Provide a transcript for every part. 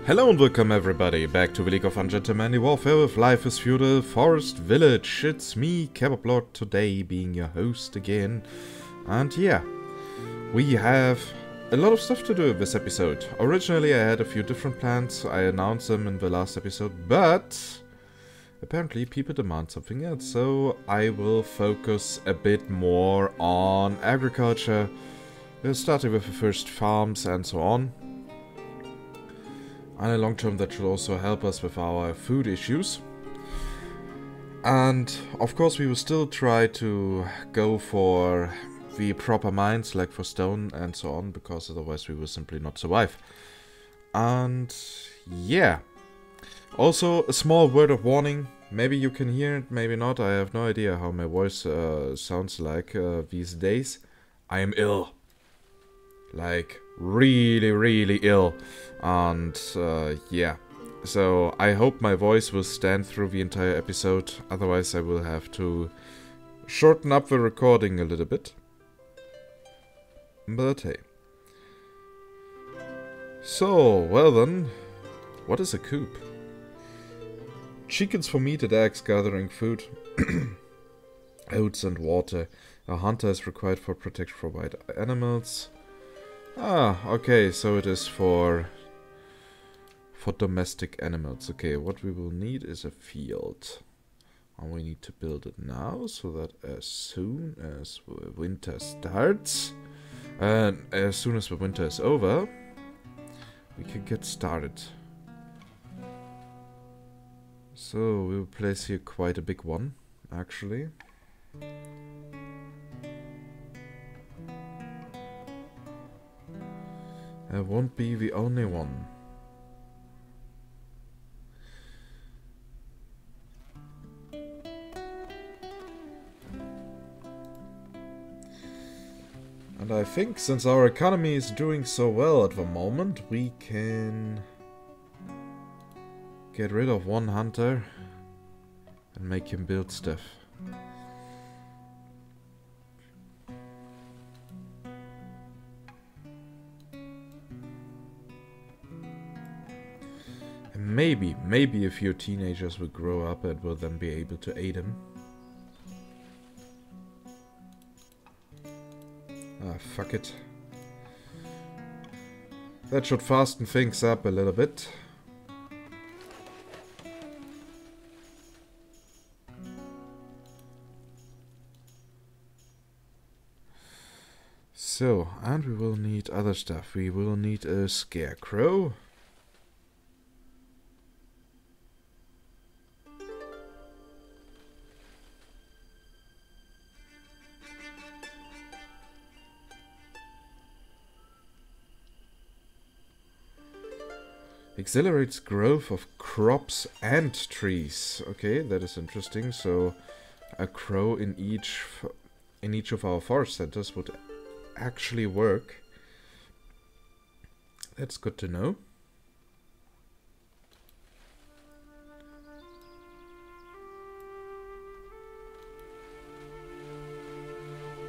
Hello and welcome everybody back to the League of Ungentlemanly Warfare with Life is Feudal Forest Village. It's me, Kebablord, today being your host again. And yeah, we have a lot of stuff to do in this episode. Originally I had a few different plans, I announced them in the last episode, but apparently people demand something else. So I will focus a bit more on agriculture, starting with the first farms and so on. And in long term that should also help us with our food issues. And of course we will still try to go for the proper mines, like for stone and so on, because otherwise we will simply not survive. And yeah. Also a small word of warning, maybe you can hear it, maybe not, I have no idea how my voice sounds like these days. I am ill. Like really ill, and yeah, so I hope my voice will stand through the entire episode, otherwise I will have to shorten up the recording a little bit, but hey. So, well then, what is a coop? Chickens for meat and eggs, gathering food, oats and water. A hunter is required for protection from wild animals. Ah, okay, so it is for domestic animals. Okay, what we will need is a field. And we need to build it now, so that as soon as winter starts, and as soon as the winter is over, we can get started. So, we will place here quite a big one, actually. It won't be the only one. And I think since our economy is doing so well at the moment, we can get rid of one hunter and make him build stuff. Maybe a few teenagers will grow up and will then be able to aid him. Ah, fuck it. That should fasten things up a little bit. So, and we will need other stuff. We will need a scarecrow. Accelerates growth of crops and trees. Okay, that is interesting. So, a crow in each of our forest centers would actually work. That's good to know.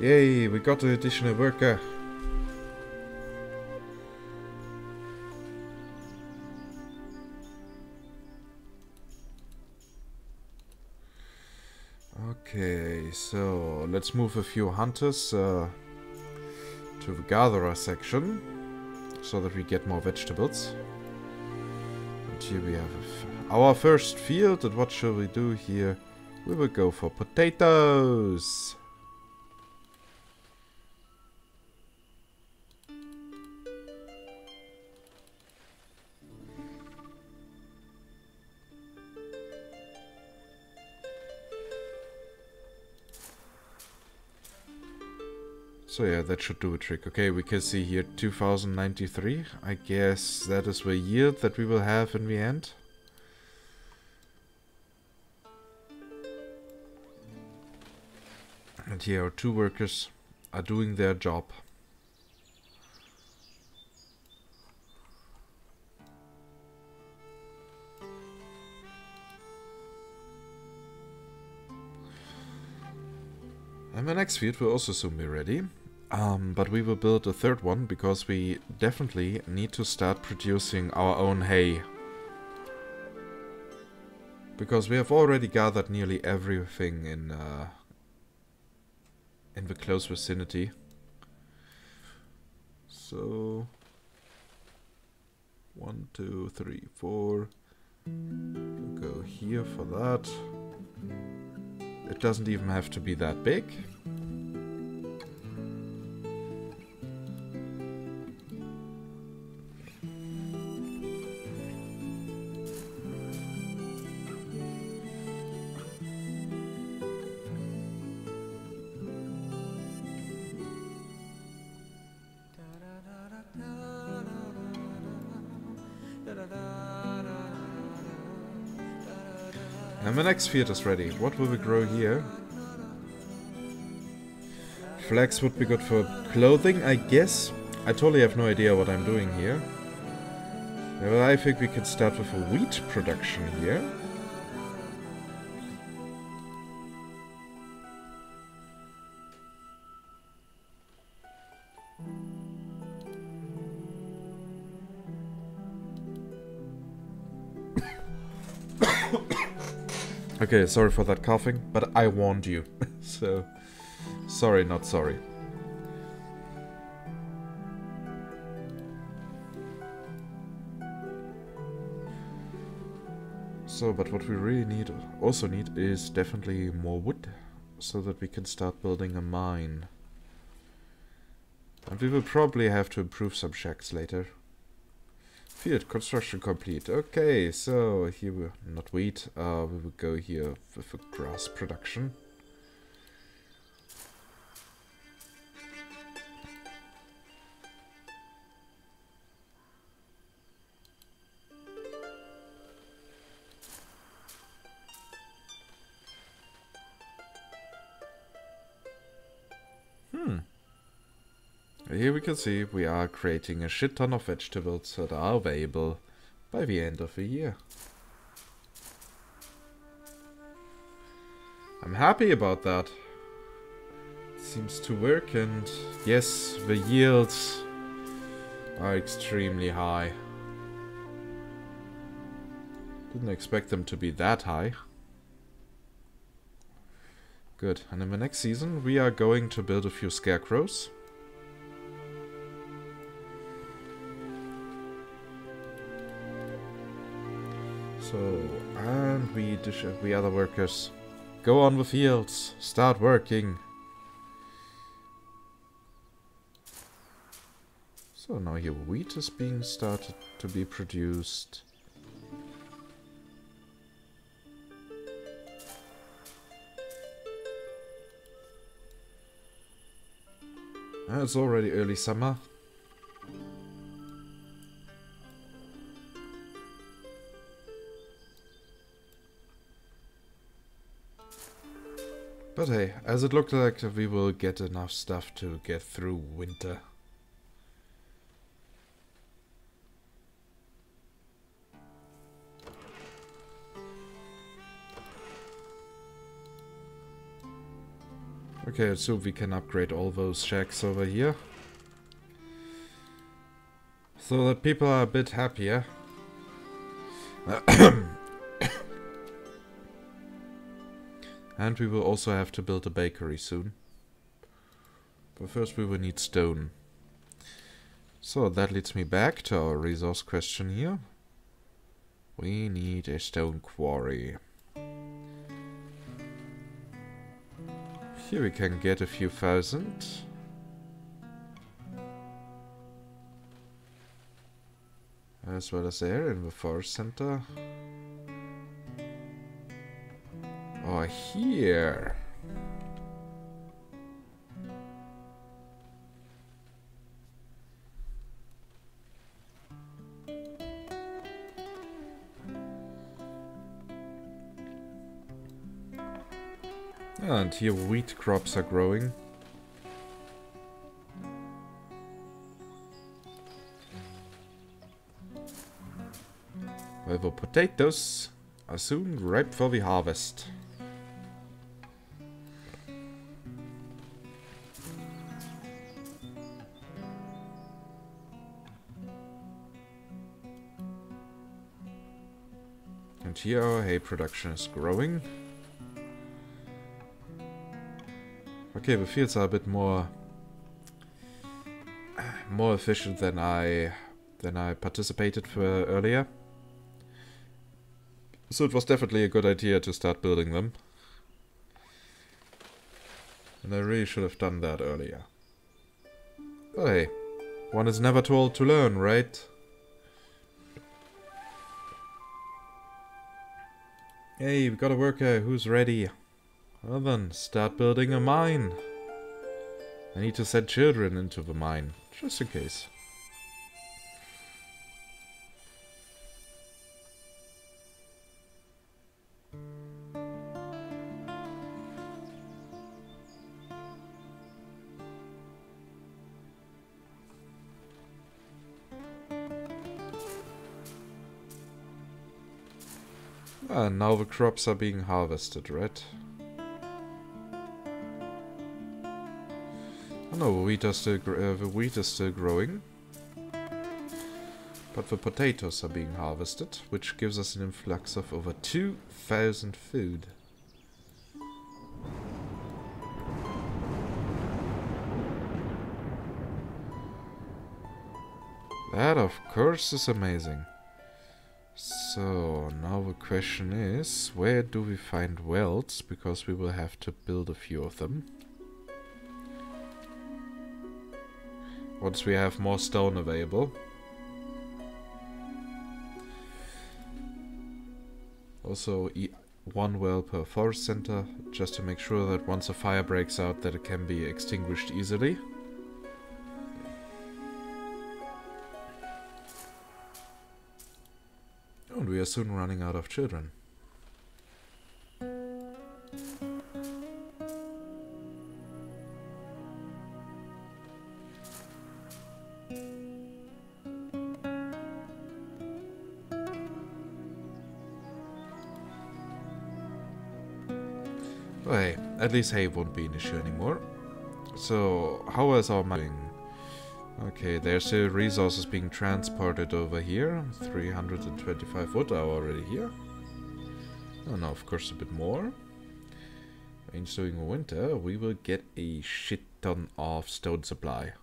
Yay, we got an additional worker. Okay, so let's move a few hunters to the gatherer section, so that we get more vegetables. And here we have our first field, and what shall we do here? We will go for potatoes! So yeah, that should do a trick. Okay, we can see here 2093. I guess that is the yield that we will have in the end. And here our two workers are doing their job. And the next field will also soon be ready. But we will build a third one because we definitely need to start producing our own hay. Because we have already gathered nearly everything in the close vicinity. So 1, 2, 3, 4. We'll go here for that. It doesn't even have to be that big. And the next field is ready. What will we grow here? Flax would be good for clothing, I guess. I totally have no idea what I'm doing here. Well, I think we can start with a wheat production here. Okay, sorry for that coughing, but I warned you. So, sorry, not sorry. So, but what we really also need is definitely more wood, so that we can start building a mine. And we will probably have to improve some shacks later. Field construction complete. Okay, so here we not wheat. We will go here with a grass production. Here we can see we are creating a shit ton of vegetables that are available by the end of the year. I'm happy about that. It seems to work, and yes, the yields are extremely high. Didn't expect them to be that high. Good, and in the next season we are going to build a few scarecrows. So, and we other workers, go on with fields, start working. So now here wheat is being started to be produced. And it's already early summer. But hey, as it looked like we will get enough stuff to get through winter. Okay, so we can upgrade all those shacks over here. So that people are a bit happier. And we will also have to build a bakery soon. But first we will need stone. So that leads me back to our resource question here. We need a stone quarry. Here we can get a few thousand. As well as there in the forest center. Or here. And here wheat crops are growing. While the potatoes are soon ripe for the harvest. And here our hay production is growing. Okay, the fields are a bit more efficient than I participated for earlier. So it was definitely a good idea to start building them. And I really should have done that earlier. But hey, one is never too old to learn, right? Hey, we got a worker who's ready. Well then, start building a mine. I need to send children into the mine, just in case. And now the crops are being harvested, right? Oh no, the wheat is still growing. But the potatoes are being harvested, which gives us an influx of over 2,000 food. That, of course, is amazing. So, now the question is, where do we find wells? Because we will have to build a few of them. Once we have more stone available. Also, one well per forest center, just to make sure that once a fire breaks out that it can be extinguished easily. And we are soon running out of children. Well, hey, at least hay won't be an issue anymore. So, how is our mining? Okay, there's still resources being transported over here. 325 wood are already here. Oh no, of course a bit more. During winter, we will get a shit ton of stone supply.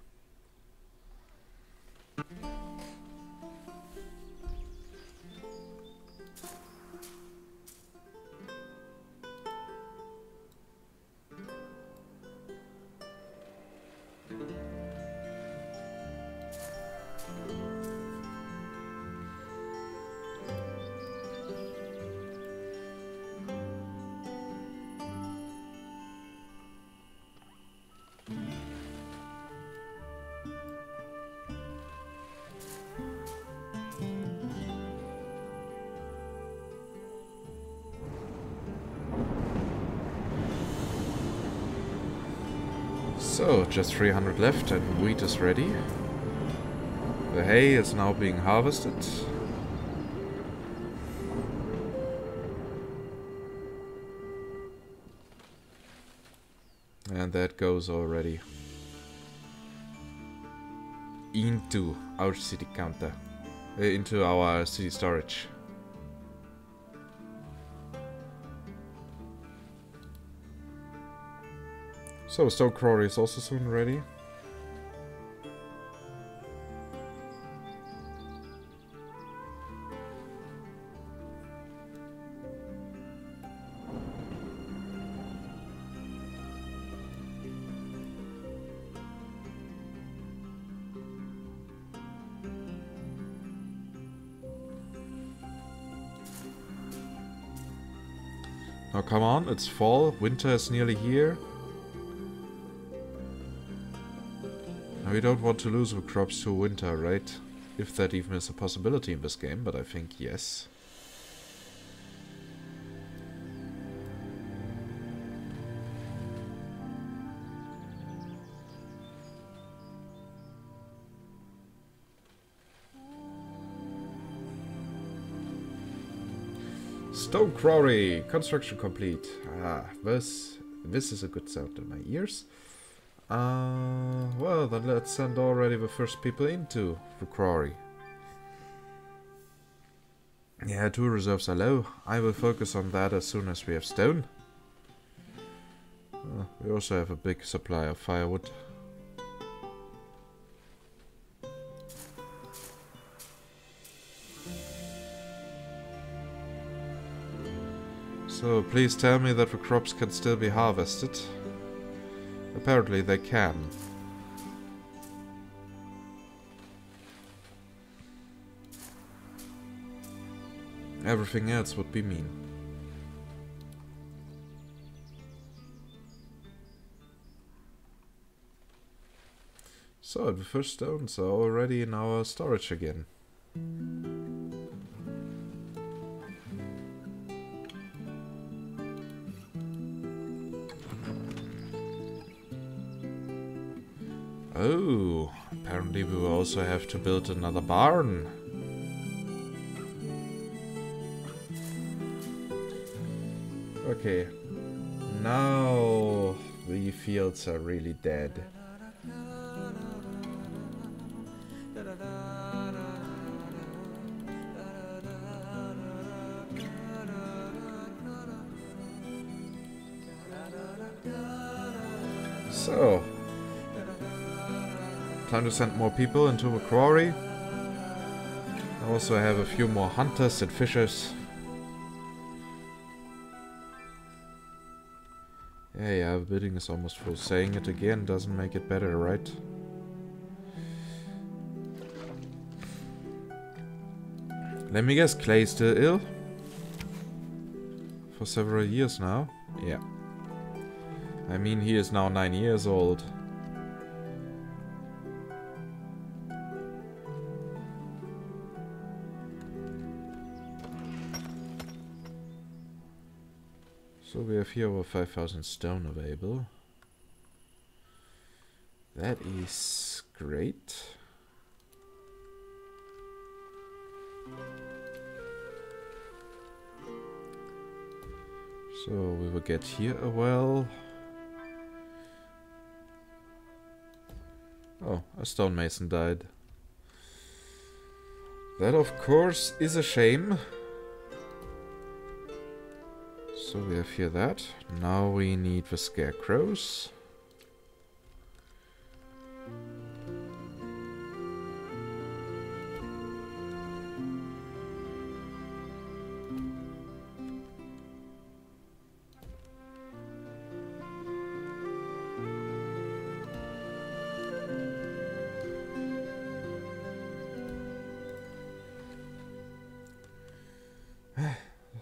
So, just 300 left and wheat is ready. The hay is now being harvested. And that goes already into our city counter, into our city storage. So, stone quarry is also soon ready. Now come on, it's fall, winter is nearly here. We don't want to lose the crops to winter, right? If that even is a possibility in this game, but I think yes. Stone quarry, construction complete. Ah, this is a good sound in my ears. Well, then let's send already the first people into the quarry. Yeah, 2 reserves are low. I will focus on that as soon as we have stone. We also have a big supply of firewood. So please tell me that the crops can still be harvested. Apparently they can. Everything else would be mean. So the first stones are already in our storage again. Oh, apparently we will also have to build another barn. Okay, now the fields are really dead. So, time to send more people into the quarry. I also have a few more hunters and fishers. Yeah, the building is almost full. Saying it again doesn't make it better, right? Let me guess, Clay is still ill? For several years now? Yeah. I mean, he is now 9 years old. So we have here over 5,000 stone available. That is great. So we will get here a well. Oh, a stonemason died. That of course is a shame. So we have here that. Now we need the scarecrows.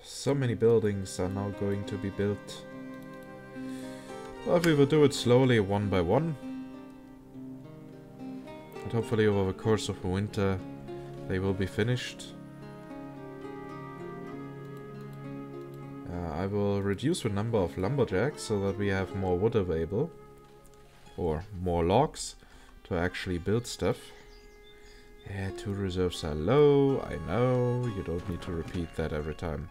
So many buildings are now going to be built. But we will do it slowly, one by one. And hopefully over the course of the winter they will be finished. I will reduce the number of lumberjacks so that we have more wood available. Or more logs to actually build stuff. Yeah, 2 reserves are low, I know, you don't need to repeat that every time.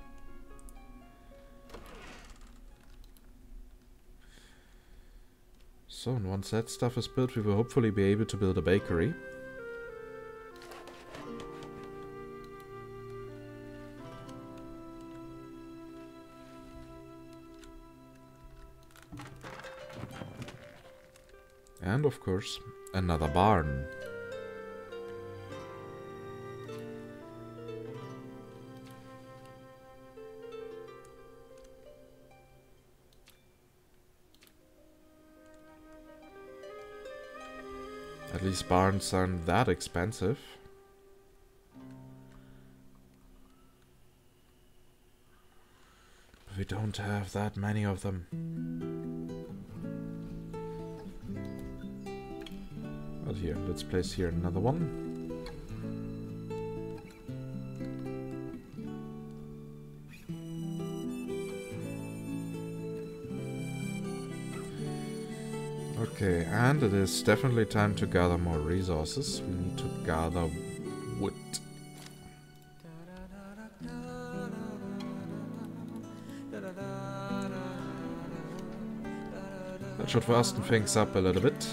So, and once that stuff is built, we will hopefully be able to build a bakery. And of course, another barn. At least barns aren't that expensive. But we don't have that many of them. But here, let's place here another one. Okay, and it is definitely time to gather more resources. We need to gather wood. That should fasten things up a little bit.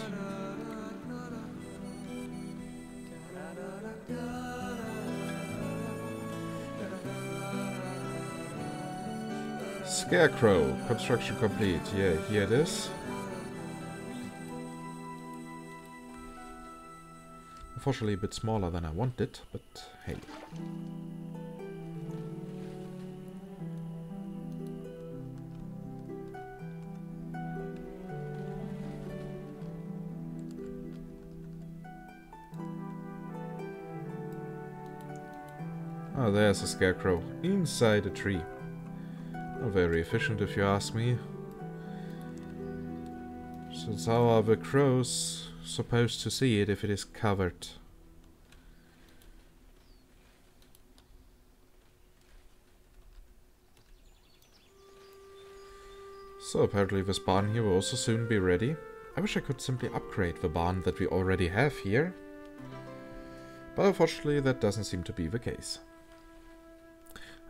Scarecrow. Construction complete. Yeah, here it is. Unfortunately a bit smaller than I wanted, but hey. Oh, there's a scarecrow inside a tree. Not very efficient if you ask me. So how are the crows supposed to see it if it is covered? So apparently this barn here will also soon be ready. I wish I could simply upgrade the barn that we already have here. But unfortunately that doesn't seem to be the case.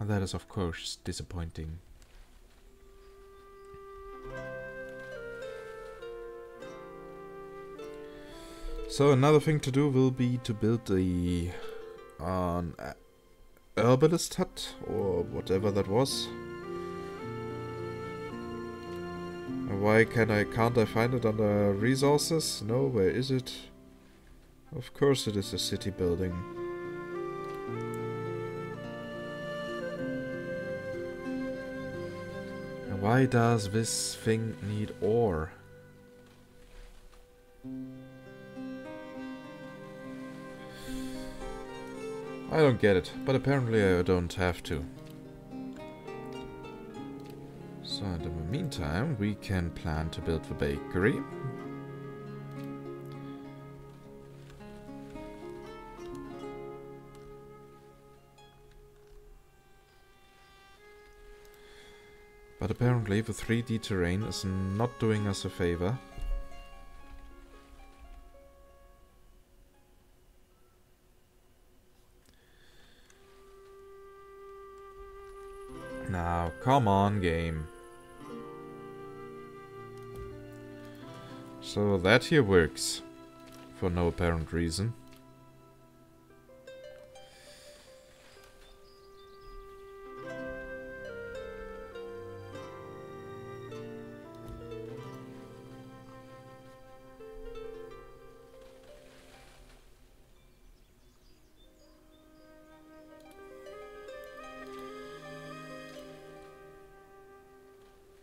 And that is of course disappointing. So another thing to do will be to build an herbalist hut or whatever that was. Why can't I find it under resources? No, where is it? Of course it is a city building. And why does this thing need ore? I don't get it, but apparently I don't have to. So in the meantime, we can plan to build the bakery. But apparently the 3D terrain is not doing us a favor. Now, come on, game. So that here works, for no apparent reason.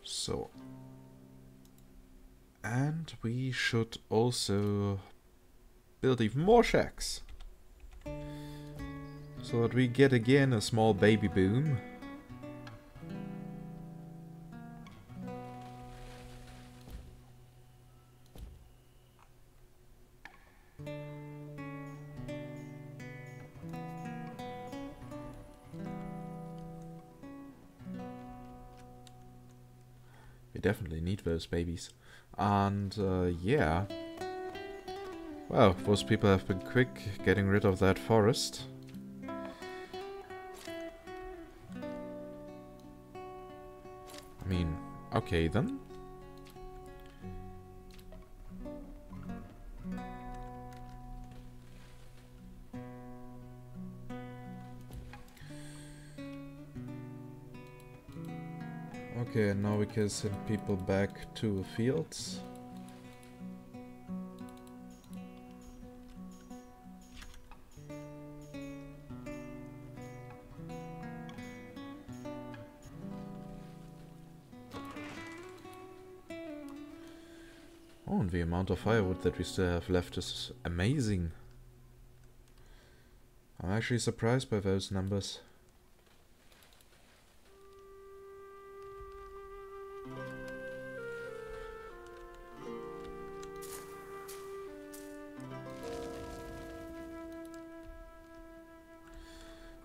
So, and we should also build even more shacks, so that we get again a small baby boom. We definitely need those babies. And yeah. Well, those people have been quick getting rid of that forest. I mean, okay then. Okay, and now we can send people back to the fields. Oh, and the amount of firewood that we still have left is amazing. I'm actually surprised by those numbers.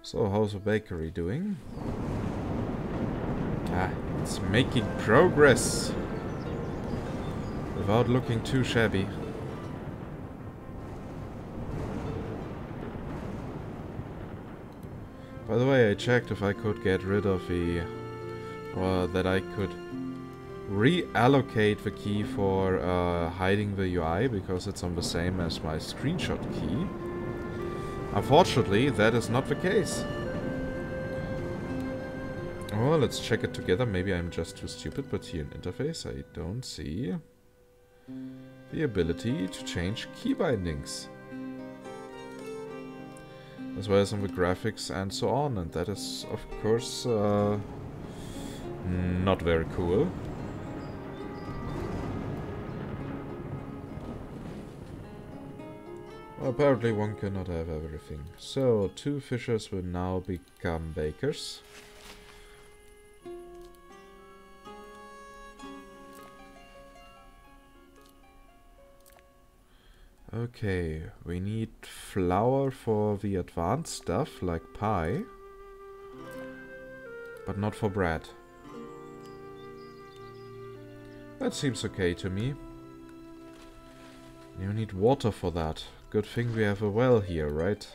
So, how's the bakery doing? Ah, it's making progress! Without looking too shabby. By the way, I checked if I could get rid of the... or that I could reallocate the key for hiding the UI, because it's on the same as my screenshot key. Unfortunately, that is not the case. Oh, let's check it together. Maybe I'm just too stupid, but here in interface I don't see the ability to change key bindings. As well as on the graphics and so on, and that is of course not very cool. Well, apparently one cannot have everything. So 2 fishers will now become bakers. Okay, we need flour for the advanced stuff, like pie. But not for bread. That seems okay to me. You need water for that. Good thing we have a well here, right?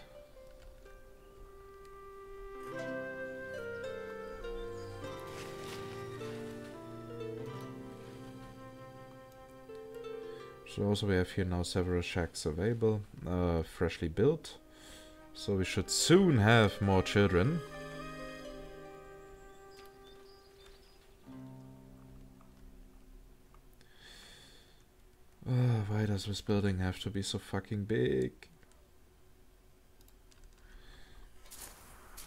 So also we have here now several shacks available, freshly built. So we should soon have more children. Why does this building have to be so fucking big?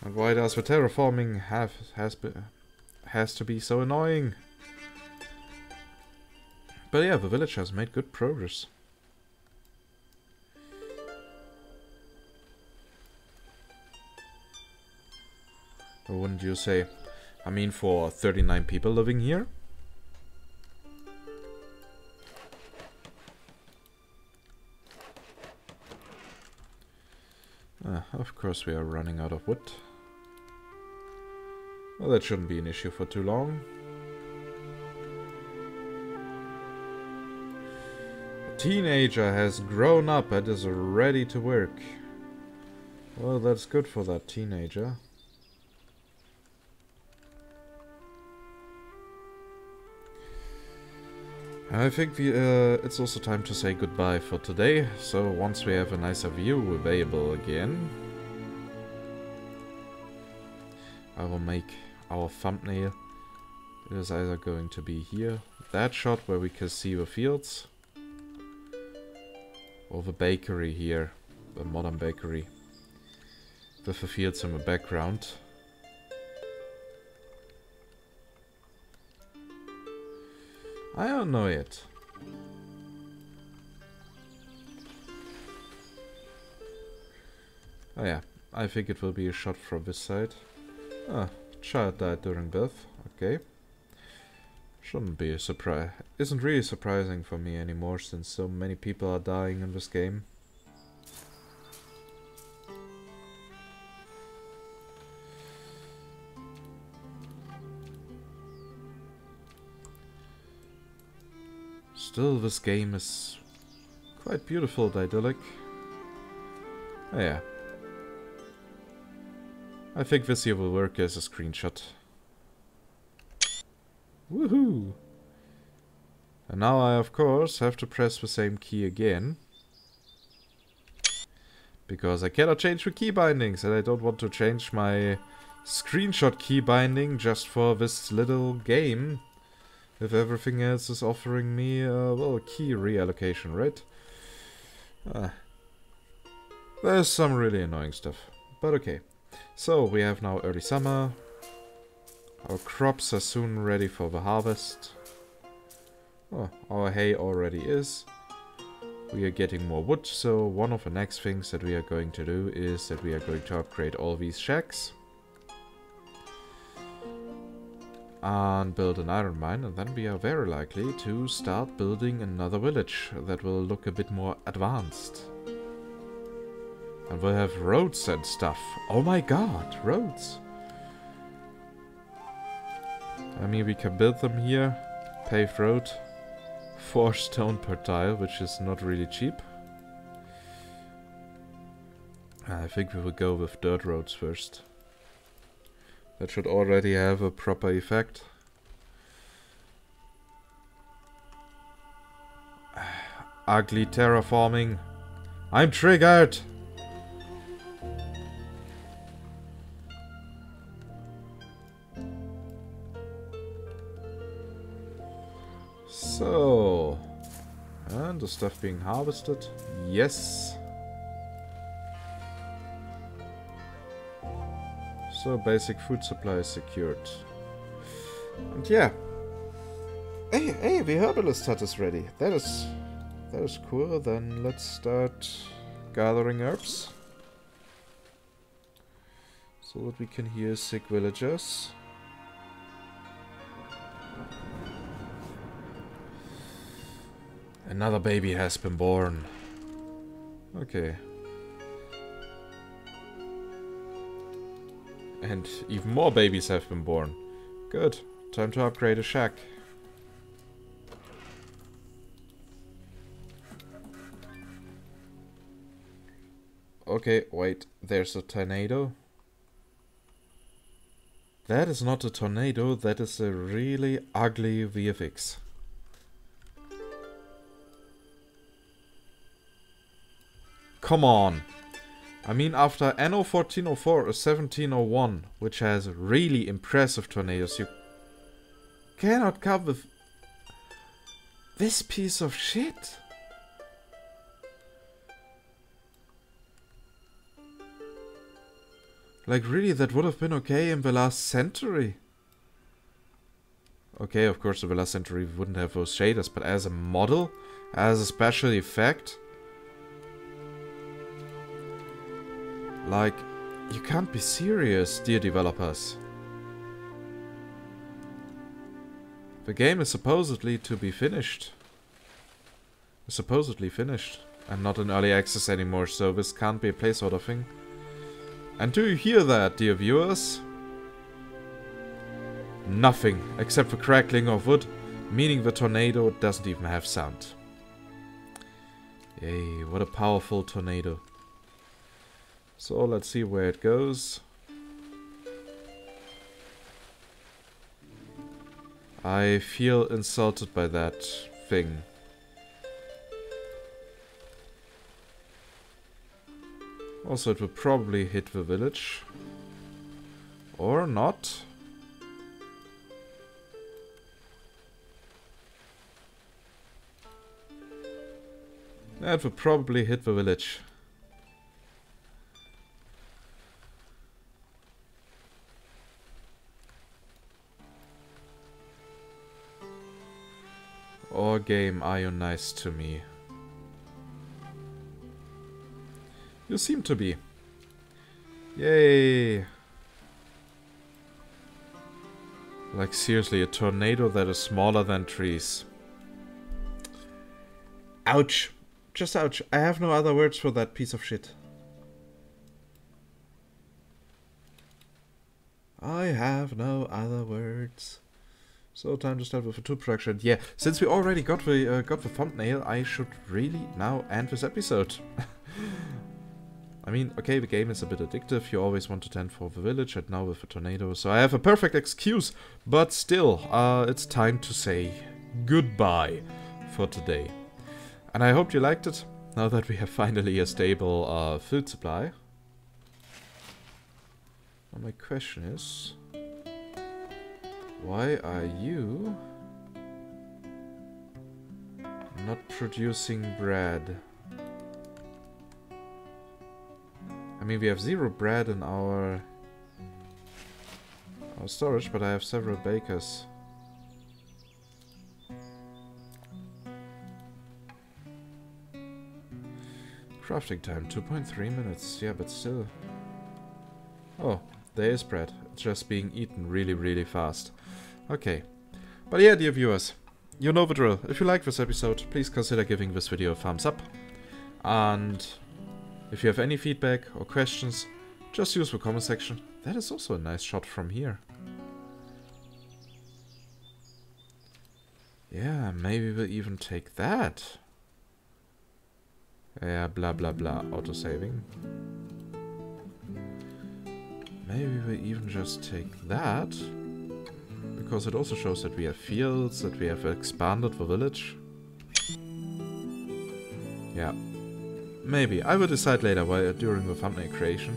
And why does the terraforming has to be so annoying? But yeah, the village has made good progress. Or wouldn't you say? I mean, for 39 people living here? Of course we are running out of wood. Well, that shouldn't be an issue for too long. A teenager has grown up and is ready to work. Well, that's good for that teenager. I think it's also time to say goodbye for today. So once we have a nicer view available again, I will make our thumbnail. It is either going to be here, that shot where we can see the fields, or the bakery here, the modern bakery, with the fields in the background. I don't know yet. Oh yeah, I think it will be a shot from this side. Ah, child died during birth. Okay. Shouldn't be a surprise. Isn't really surprising for me anymore, since so many people are dying in this game. Still, this game is quite beautiful and idyllic. Oh yeah. I think this here will work as a screenshot. Woohoo! And now I, of course, have to press the same key again. Because I cannot change the key bindings, and I don't want to change my screenshot key binding just for this little game. If everything else is offering me, well, a key reallocation, right? There's some really annoying stuff. But okay. So, we have now early summer. Our crops are soon ready for the harvest. Oh, our hay already is. We are getting more wood, so one of the next things that we are going to do is that we are going to upgrade all these shacks. And build an iron mine, and then we are very likely to start building another village that will look a bit more advanced. And we'll have roads and stuff. Oh my god, roads! I mean, we can build them here. Paved road. 4 stone per tile, which is not really cheap. I think we will go with dirt roads first. That should already have a proper effect. Ugly terraforming. I'm triggered! So, and the stuff being harvested. Yes. So basic food supply is secured. And yeah. Hey, the herbalist hut is ready. That is cool. Then let's start gathering herbs. So that we can heal sick villagers. Another baby has been born. Okay. And even more babies have been born. Good. Time to upgrade a shack. Okay, wait. There's a tornado. That is not a tornado. That is a really ugly VFX. Come on. I mean, after Anno 1404 or 1701, which has really impressive tornadoes, you cannot come with this piece of shit. Like, really, that would have been okay in the last century. Okay, of course, in the last century we wouldn't have those shaders, but as a model, as a special effect, like, you can't be serious, dear developers. The game is supposedly to be finished. It's supposedly finished. And not in early access anymore, so this can't be a placeholder thing. And do you hear that, dear viewers? Nothing, except for crackling of wood, meaning the tornado doesn't even have sound. Yay, what a powerful tornado. So let's see where it goes. I feel insulted by that thing. Also, it will probably hit the village. Or not. It will probably hit the village. Or game, are you nice to me? You seem to be. Yay! Like, seriously, a tornado that is smaller than trees. Ouch! Just ouch. I have no other words for that piece of shit. I have no other words. So time to start with the two production. Yeah, since we already got the thumbnail, I should really now end this episode. I mean, okay, the game is a bit addictive. You always want to tend for the village, and now with the tornado, so I have a perfect excuse. But still, it's time to say goodbye for today. And I hope you liked it. Now that we have finally a stable food supply. Now my question is, why are you not producing bread? I mean, we have 0 bread in our storage, but I have several bakers. Crafting time, 2.3 minutes. Yeah, but still. Oh, there is bread. It's just being eaten really, really fast. Okay. But yeah, dear viewers, you know the drill. If you like this episode, please consider giving this video a thumbs up. And if you have any feedback or questions, just use the comment section. That is also a nice shot from here. Yeah, maybe we'll even take that. Yeah, blah blah blah, autosaving. Maybe we'll even just take that. Because it also shows that we have fields, that we have expanded the village. Yeah. Maybe. I will decide later while during the thumbnail creation.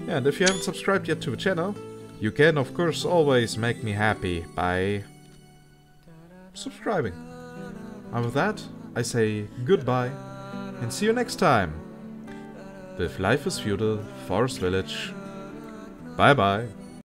Yeah, and if you haven't subscribed yet to the channel, you can of course always make me happy by subscribing. And with that, I say goodbye and see you next time with Life is Feudal, Forest Village. Bye bye.